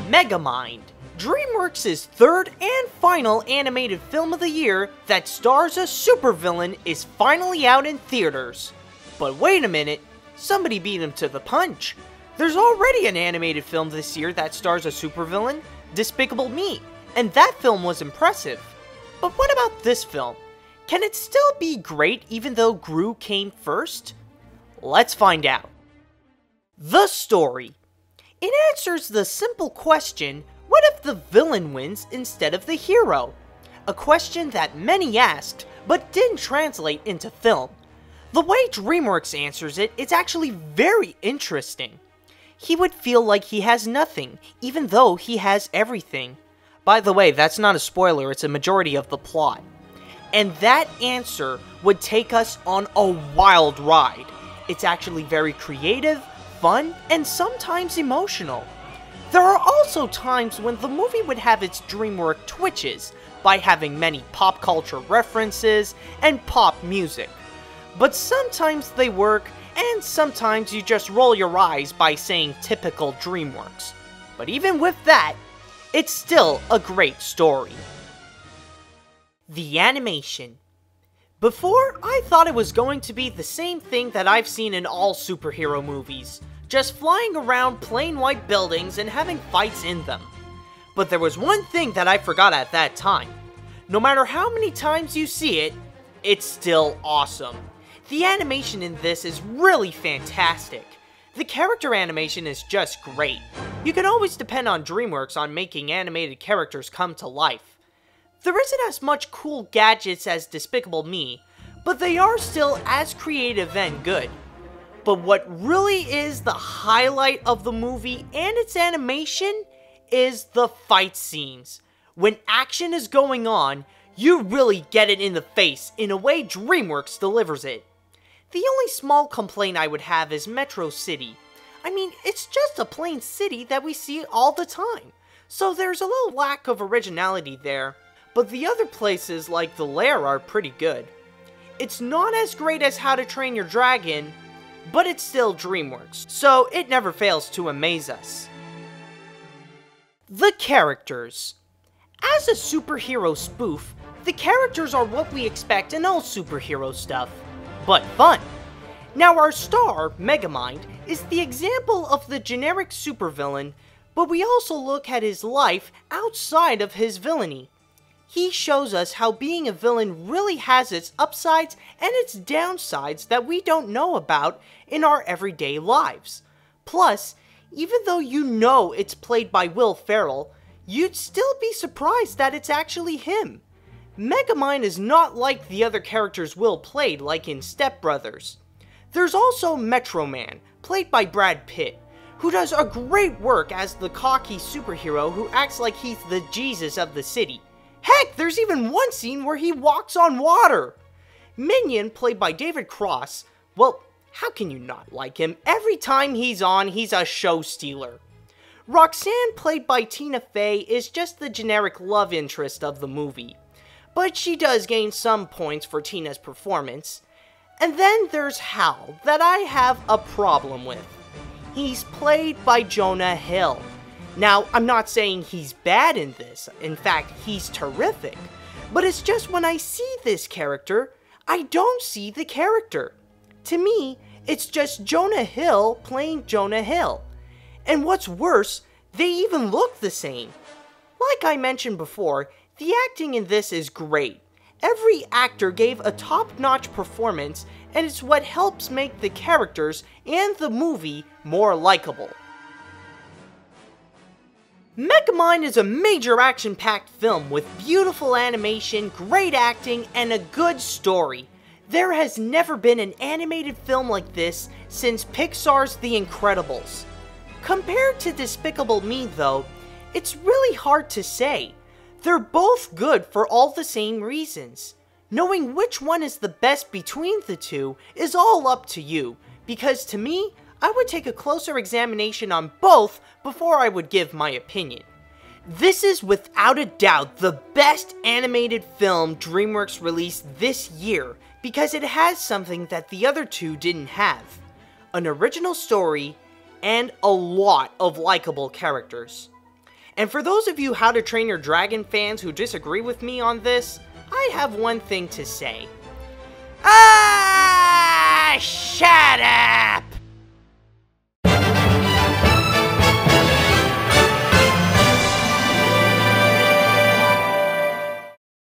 Megamind, DreamWorks' third and final animated film of the year that stars a supervillain, is finally out in theaters. But wait a minute, somebody beat him to the punch. There's already an animated film this year that stars a supervillain, Despicable Me, and that film was impressive. But what about this film? Can it still be great even though Gru came first? Let's find out. The story. It answers the simple question, what if the villain wins instead of the hero? A question that many asked, but didn't translate into film. The way DreamWorks answers it is actually very interesting. He would feel like he has nothing, even though he has everything. By the way, that's not a spoiler, it's a majority of the plot. And that answer would take us on a wild ride. It's actually very creative, fun, and sometimes emotional. There are also times when the movie would have its DreamWorks twitches by having many pop culture references and pop music. But sometimes they work, and sometimes you just roll your eyes by saying typical DreamWorks. But even with that, it's still a great story. The animation. Before, I thought it was going to be the same thing that I've seen in all superhero movies, just flying around plain white buildings and having fights in them. But there was one thing that I forgot at that time. No matter how many times you see it, it's still awesome. The animation in this is really fantastic. The character animation is just great. You can always depend on DreamWorks on making animated characters come to life. There isn't as much cool gadgets as Despicable Me, but they are still as creative and good. But what really is the highlight of the movie and its animation is the fight scenes. When action is going on, you really get it in the face in a way DreamWorks delivers it. The only small complaint I would have is Metro City. I mean, it's just a plain city that we see all the time, so there's a little lack of originality there. But the other places like the lair are pretty good. It's not as great as How to Train Your Dragon, but it's still DreamWorks, so it never fails to amaze us. The characters. As a superhero spoof, the characters are what we expect in all superhero stuff, but fun. Now our star, Megamind, is the example of the generic supervillain, but we also look at his life outside of his villainy. He shows us how being a villain really has its upsides and its downsides that we don't know about in our everyday lives. Plus, even though you know it's played by Will Ferrell, you'd still be surprised that it's actually him. Megamind is not like the other characters Will played, like in Step Brothers. There's also Metro Man, played by Brad Pitt, who does a great work as the cocky superhero who acts like he's the Jesus of the city. Heck, there's even one scene where he walks on water! Minion, played by David Cross, well, how can you not like him? Every time he's on, he's a show stealer. Roxanne, played by Tina Fey, is just the generic love interest of the movie. But she does gain some points for Tina's performance. And then there's Hal, that I have a problem with. He's played by Jonah Hill. Now, I'm not saying he's bad in this, in fact, he's terrific, but it's just when I see this character, I don't see the character. To me, it's just Jonah Hill playing Jonah Hill. And what's worse, they even look the same. Like I mentioned before, the acting in this is great. Every actor gave a top-notch performance, and it's what helps make the characters and the movie more likable. Megamind is a major action-packed film with beautiful animation, great acting, and a good story. There has never been an animated film like this since Pixar's The Incredibles. Compared to Despicable Me though, it's really hard to say. They're both good for all the same reasons. Knowing which one is the best between the two is all up to you, because to me, I would take a closer examination on both before I would give my opinion. This is without a doubt the best animated film DreamWorks released this year because it has something that the other two didn't have. An original story and a lot of likable characters. And for those of you How to Train Your Dragon fans who disagree with me on this, I have one thing to say. Shut up!